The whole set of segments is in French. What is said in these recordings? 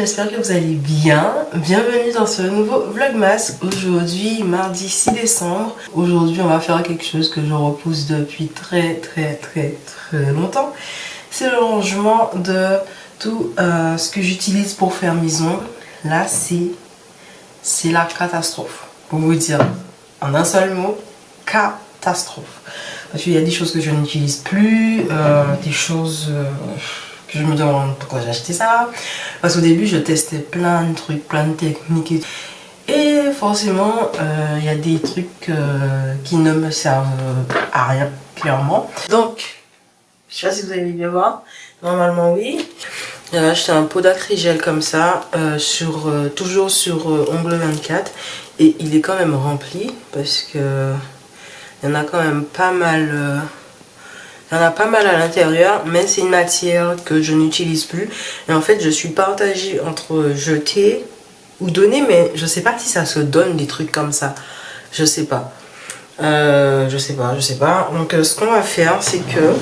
j'espère que vous allez bien. Bienvenue dans ce nouveau Vlogmas. Aujourd'hui, mardi 6 décembre. Aujourd'hui, on va faire quelque chose que je repousse depuis très longtemps. C'est le rangement de tout ce que j'utilise pour faire mes ongles. Là, c'est la catastrophe. Pour vous dire en un seul mot, catastrophe. Parce qu'il y a des choses que je n'utilise plus, des choses... que je me demande pourquoi j'ai acheté ça. Parce qu'au début je testais plein de trucs, plein de techniques et forcément il y a des trucs qui ne me servent à rien clairement. Donc je sais pas si vous allez bien voir, normalement oui. J'ai acheté un pot d'acrygel comme ça toujours sur Ongle 24 et il est quand même rempli parce que il y en a quand même pas mal. Il y en a pas mal à l'intérieur, mais c'est une matière que je n'utilise plus. Et en fait, je suis partagée entre jeter ou donner, mais je sais pas si ça se donne des trucs comme ça. Je sais pas. Je sais pas. Donc, ce qu'on va faire, c'est que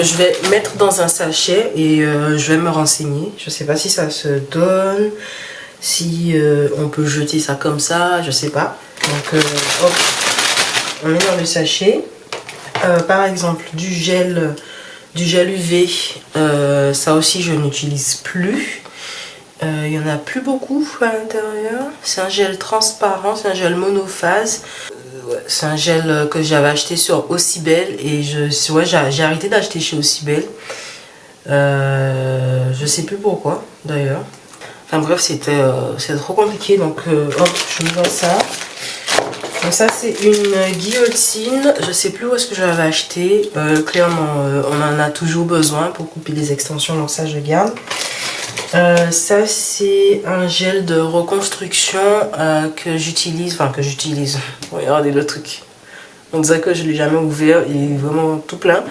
je vais mettre dans un sachet et je vais me renseigner. Je sais pas si ça se donne, si on peut jeter ça comme ça, je sais pas. Donc, hop. On met dans le sachet, par exemple du gel UV, ça aussi je n'utilise plus, il n'y en a plus beaucoup à l'intérieur. C'est un gel transparent, c'est un gel monophase, c'est un gel que j'avais acheté sur Ocibel et j'ai arrêté d'acheter chez Ocibel, je sais plus pourquoi d'ailleurs. Enfin bref, c'était trop compliqué, donc hop, je mets dans ça. Donc ça c'est une guillotine, je sais plus où est-ce que je l'avais acheté, clairement on en a toujours besoin pour couper des extensions, donc ça je garde. Ça c'est un gel de reconstruction que j'utilise, regardez le truc, donc ça que je l'ai jamais ouvert, il est vraiment tout plein.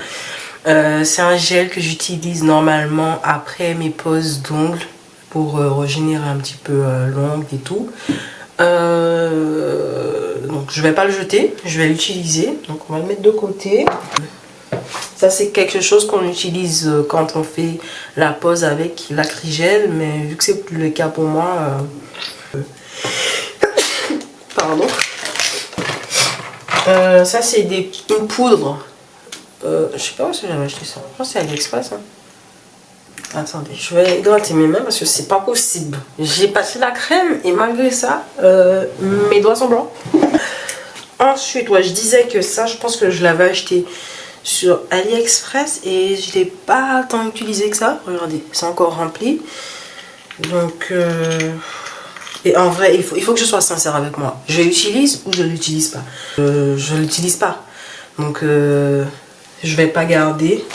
C'est un gel que j'utilise normalement après mes poses d'ongles pour régénérer un petit peu l'ongle et tout. Donc je vais pas le jeter, je vais l'utiliser, donc on va le mettre de côté. Ça c'est quelque chose qu'on utilise quand on fait la pose avec l'acrygel, mais vu que c'est plus le cas pour moi, pardon. Ça c'est une poudre, je sais pas où est-ce que j'avais acheté ça, je pense que c'est AliExpress hein. Attendez, je vais gratter mes mains parce que c'est pas possible. J'ai passé la crème et malgré ça, mes doigts sont blancs. Ensuite, ouais, je disais que ça, je pense que je l'avais acheté sur AliExpress et je l'ai pas tant utilisé que ça. Regardez, c'est encore rempli. Donc, et en vrai, il faut que je sois sincère avec moi. Je l'utilise ou je l'utilise pas. Je l'utilise pas. Donc, je vais pas garder.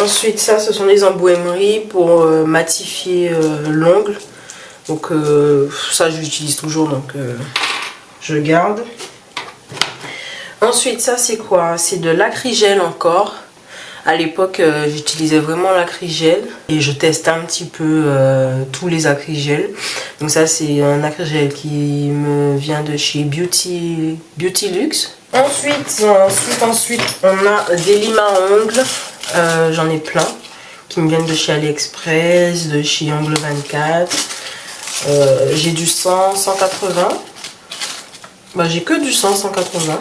Ensuite, ça, ce sont des embaumeries pour matifier l'ongle. Donc, ça, je l'utilise toujours, donc je garde. Ensuite, ça, c'est quoi? C'est de l'acrygel encore. À l'époque, j'utilisais vraiment l'acrygel et je testais un petit peu tous les acrygels. Donc, ça, c'est un acrygel qui me vient de chez Beauty Luxe. Ensuite, on a des limes à ongles. J'en ai plein qui me viennent de chez AliExpress, de chez Ongle 24. J'ai du 100, 180. Bah, j'ai que du 100, 180.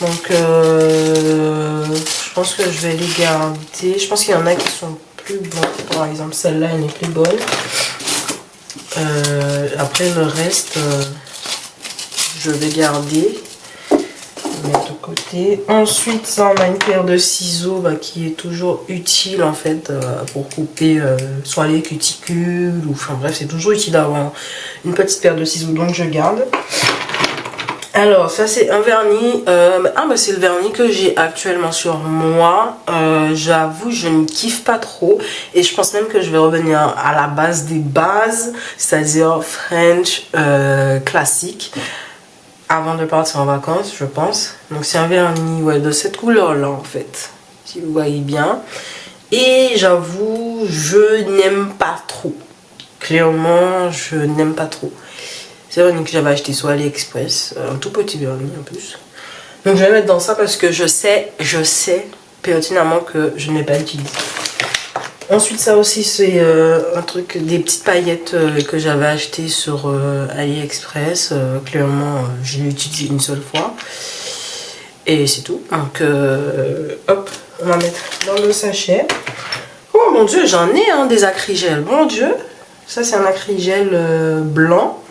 Donc je pense que je vais les garder. Je pense qu'il y en a qui sont plus bons. Par exemple, celle-là, elle est plus bonne. Après, le reste, je vais garder. Mettre de côté. Ensuite, ça, on a une paire de ciseaux qui est toujours utile en fait pour couper soit les cuticules ou enfin bref, c'est toujours utile d'avoir une petite paire de ciseaux, donc je garde. Alors ça c'est un vernis, c'est le vernis que j'ai actuellement sur moi. J'avoue je ne kiffe pas trop et je pense même que je vais revenir à la base des bases, c'est-à-dire French classique, avant de partir en vacances je pense. Donc c'est un vernis de cette couleur là en fait, si vous voyez bien. Et j'avoue je n'aime pas trop, clairement je n'aime pas trop. C'est un vernis que j'avais acheté sur AliExpress, un tout petit vernis en plus. Donc je vais mettre dans ça parce que je sais pertinemment que je ne vais pas l'utiliser. Ensuite, ça aussi, c'est un truc, des petites paillettes que j'avais achetées sur AliExpress. Clairement, je l'ai utilisé une seule fois. Et c'est tout. Donc, hop, on va mettre dans le sachet. Oh mon dieu, j'en ai des acrygels. Mon dieu. Ça, c'est un acrygel blanc.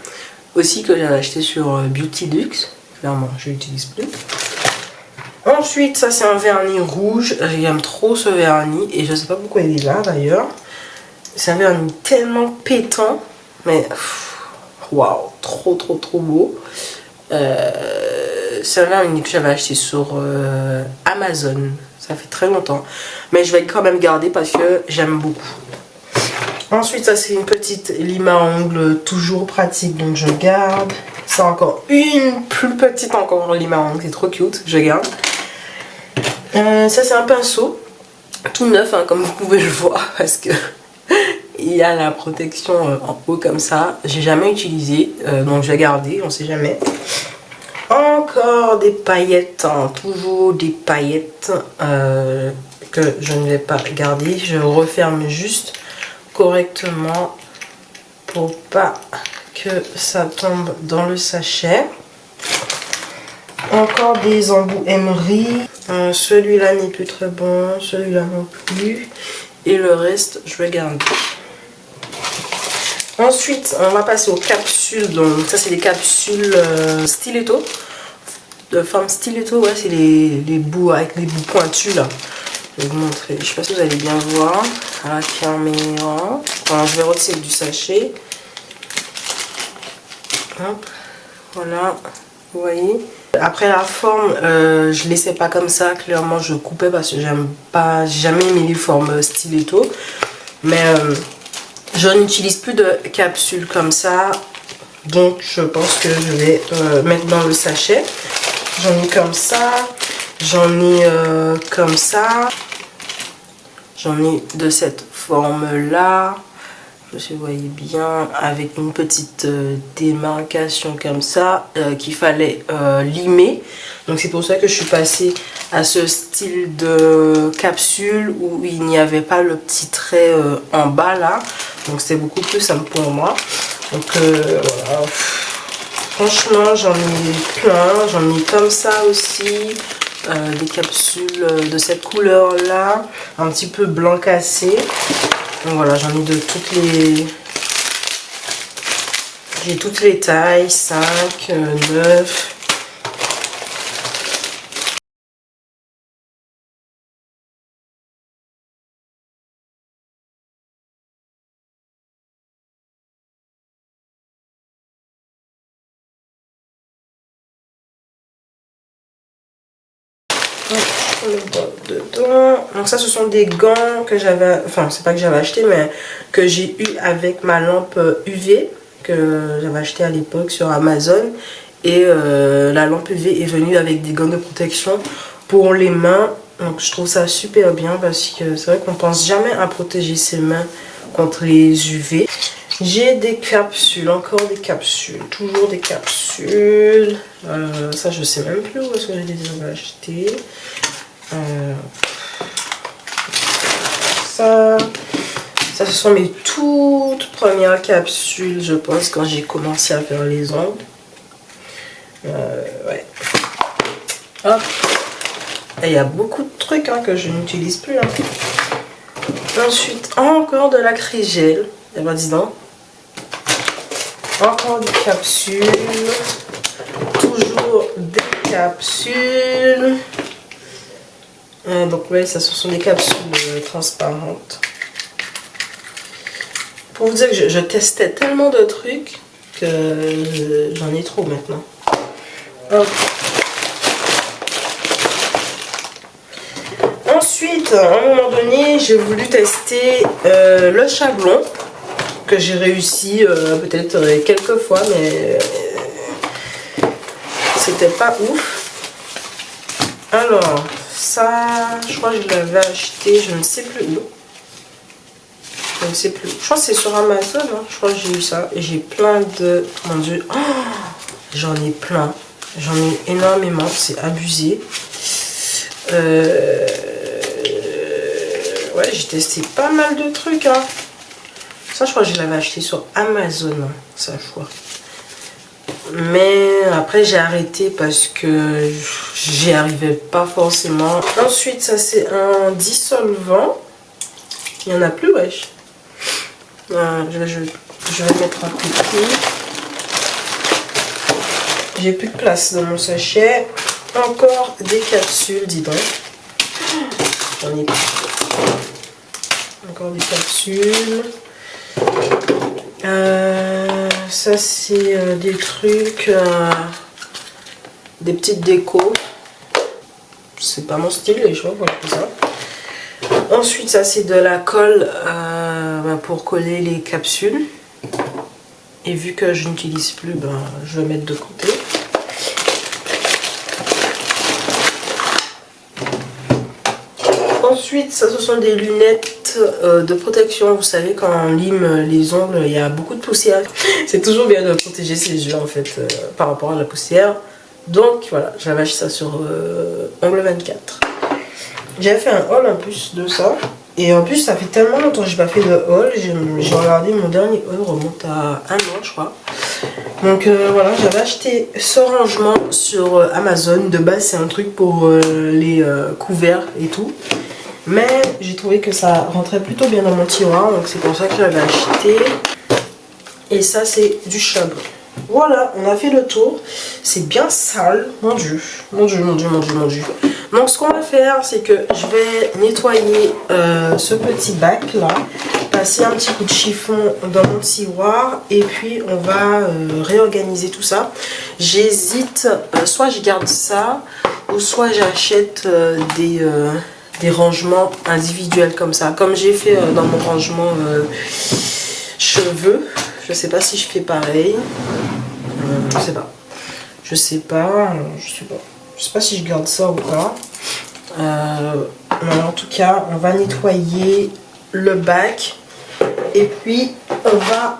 Aussi que j'avais acheté sur Beauty Luxe. Clairement, je l'utilise plus. Ensuite, ça c'est un vernis rouge. J'aime trop ce vernis et je sais pas pourquoi il est là d'ailleurs. C'est un vernis tellement pétant, mais waouh, trop trop trop beau. C'est un vernis que j'avais acheté sur Amazon. Ça fait très longtemps, mais je vais quand même garder parce que j'aime beaucoup. Ensuite, ça c'est une petite lime à ongles, toujours pratique, donc je garde. C'est encore une plus petite encore lime à ongles, c'est trop cute, je garde. Ça c'est un pinceau tout neuf comme vous pouvez le voir parce que il y a la protection en haut comme ça. J'ai jamais utilisé donc je vais garder, on sait jamais. Encore des paillettes, toujours des paillettes que je ne vais pas garder. Je referme juste correctement pour pas que ça tombe dans le sachet. Encore des embouts Emery. Celui-là n'est plus très bon, celui-là non plus. Et le reste, je vais garder. Ensuite, on va passer aux capsules. Donc, ça, c'est des capsules stiletto. De forme stiletto, ouais, c'est les bouts avec les bouts pointus là. Je vais vous montrer. Je sais pas si vous allez bien voir. À la caméra. Alors, je vais retirer du sachet. Hop. Voilà. Vous voyez. Après la forme, je laissais pas comme ça, clairement je coupais parce que j'aime pas, j'ai jamais aimé les formes stiletto. Mais je n'utilise plus de capsules comme ça, donc je pense que je vais mettre dans le sachet. J'en ai comme ça, j'en ai comme ça, j'en ai de cette forme là. Je sais, vous voyez bien, avec une petite démarcation comme ça qu'il fallait limer. Donc c'est pour ça que je suis passée à ce style de capsule où il n'y avait pas le petit trait en bas là. Donc c'est beaucoup plus simple pour moi. Donc voilà. Franchement j'en ai plein, j'en ai comme ça aussi. Des capsules de cette couleur là, un petit peu blanc cassé. Donc voilà, j'en ai de toutes les... J'ai toutes les tailles, 5, 9... Le bol dedans. Donc ça ce sont des gants que j'avais, enfin c'est pas que j'avais acheté mais que j'ai eu avec ma lampe UV que j'avais acheté à l'époque sur Amazon. Et la lampe UV est venue avec des gants de protection pour les mains. Donc je trouve ça super bien parce que c'est vrai qu'on pense jamais à protéger ses mains contre les UV. J'ai des capsules, encore des capsules, toujours des capsules. Ça je sais même plus où est-ce que j'ai déjà acheté. Ça ce sont mes toutes premières capsules, je pense, quand j'ai commencé à faire les ongles. Ouais. Hop. Et il y a beaucoup de trucs que je n'utilise plus. Ensuite, encore de l'acrygel. Et ben dis donc. Encore des capsules. Toujours des capsules. Donc ouais, ça ce sont des capsules transparentes. Pour vous dire que je testais tellement de trucs que j'en ai trop maintenant. Hop. Ensuite, à un moment donné, j'ai voulu tester le chablon que j'ai réussi peut-être quelques fois, mais c'était pas ouf. Alors, ça, je crois que je l'avais acheté, je ne sais plus où. Je ne sais plus. Je crois que c'est sur Amazon, hein. Je crois que j'ai eu ça. Et j'ai plein de... Mon Dieu. Oh, j'en ai plein. J'en ai énormément. C'est abusé. Ouais, j'ai testé pas mal de trucs, hein. Ça, je crois que je l'avais acheté sur Amazon, hein, ça, je crois. Mais après, j'ai arrêté parce que j'y arrivais pas forcément. Ensuite, ça, c'est un dissolvant. Il n'y en a plus, wesh. Je vais mettre un côté. J'ai plus de place dans mon sachet. Encore des capsules, dis donc. J'en ai plus. Encore des capsules. Ça c'est des trucs, des petites décos. C'est pas mon style, les choses, voilà, ça. Ensuite, ça c'est de la colle pour coller les capsules. Et vu que je n'utilise plus, je vais mettre de côté. Ensuite, ça, ce sont des lunettes de protection. Vous savez, quand on lime les ongles, il y a beaucoup de poussière. C'est toujours bien de protéger ses yeux, en fait, par rapport à la poussière. Donc, voilà, j'avais acheté ça sur Ongle 24. J'avais fait un haul en plus de ça. Et en plus, ça fait tellement longtemps que j'ai pas fait de haul. J'ai regardé, mon dernier haul remonte à 1 an, je crois. Donc voilà, j'avais acheté ce rangement sur Amazon. De base, c'est un truc pour les couverts et tout. Mais j'ai trouvé que ça rentrait plutôt bien dans mon tiroir. Donc c'est pour ça que j'avais acheté. Et ça, c'est du Chab. Voilà, on a fait le tour. C'est bien sale. Mon Dieu. Mon Dieu, mon Dieu, mon Dieu, mon Dieu. Donc ce qu'on va faire, c'est que je vais nettoyer ce petit bac là. Passer un petit coup de chiffon dans mon tiroir. Et puis on va réorganiser tout ça. J'hésite, soit je garde ça, ou soit j'achète des rangements individuels comme ça. Comme j'ai fait dans mon rangement cheveux. Je sais pas si je fais pareil. Je sais pas. Je sais pas. Je sais pas si je garde ça ou pas. Mais en tout cas, on va nettoyer le bac. Et puis, on va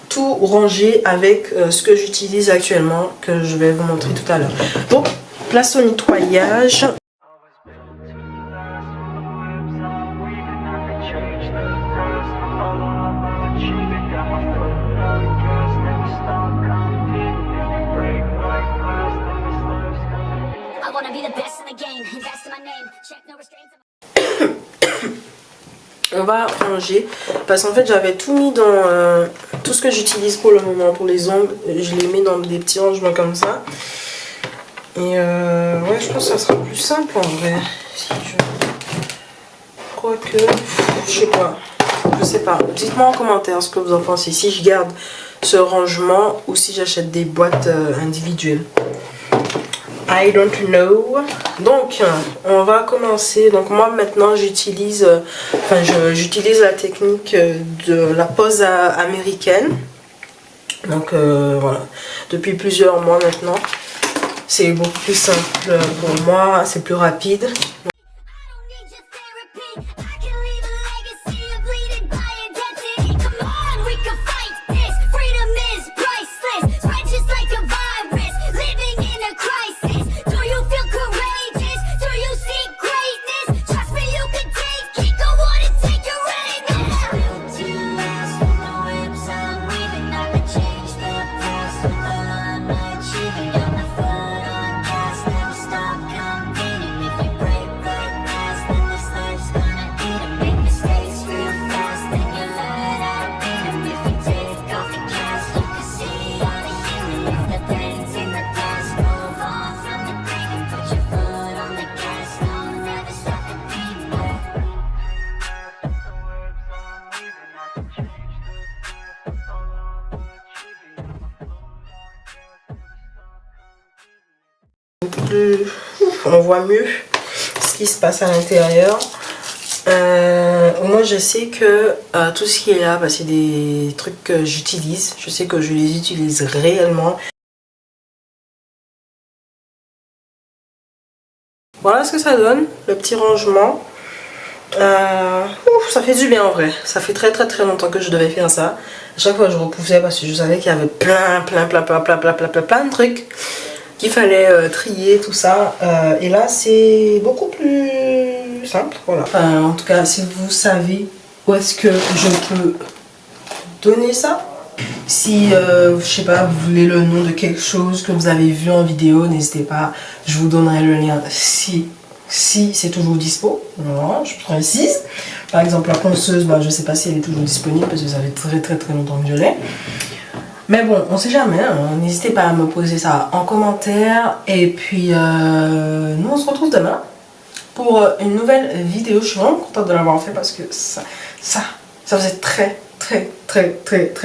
tout ranger avec ce que j'utilise actuellement. Que je vais vous montrer tout à l'heure. Donc, place au nettoyage. On va ranger parce qu'en fait j'avais tout mis dans tout ce que j'utilise pour le moment pour les ongles. Je les mets dans des petits rangements comme ça. Et ouais, je pense que ça sera plus simple en vrai. Si je crois que je sais pas. Dites-moi en commentaire ce que vous en pensez. Si je garde ce rangement ou si j'achète des boîtes individuelles. I don't know. Donc on va commencer. Donc moi maintenant j'utilise la technique de la pose américaine. Donc voilà, depuis plusieurs mois maintenant. C'est beaucoup plus simple pour moi, c'est plus rapide. On voit mieux ce qui se passe à l'intérieur. Moi je sais que tout ce qui est là, c'est des trucs que j'utilise. Je sais que je les utilise réellement. Voilà ce que ça donne, le petit rangement. Ça fait du bien en vrai. Ça fait très longtemps que je devais faire ça. À chaque fois je repoussais parce que je savais qu'il y avait plein de trucs qu'il fallait trier, tout ça. Et là c'est beaucoup plus simple, voilà. Enfin, en tout cas, si vous savez où est-ce que je peux donner ça, si, je sais pas, vous voulez le nom de quelque chose que vous avez vu en vidéo, n'hésitez pas, je vous donnerai le lien si c'est toujours dispo. Voilà, je précise. Par exemple, la ponceuse, bah, je sais pas si elle est toujours disponible parce que ça fait très longtemps que je l'ai. Mais bon, on sait jamais, hein. N'hésitez pas à me poser ça en commentaire. Et puis, nous on se retrouve demain pour une nouvelle vidéo. Je suis vraiment contente de l'avoir fait parce que ça faisait très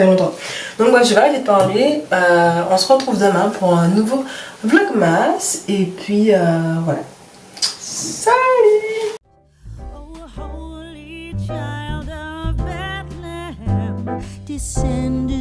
longtemps. Donc moi je vais arrêter de parler. On se retrouve demain pour un nouveau vlogmas. Et puis voilà. Salut! Oh, holy child of Bethlehem, descended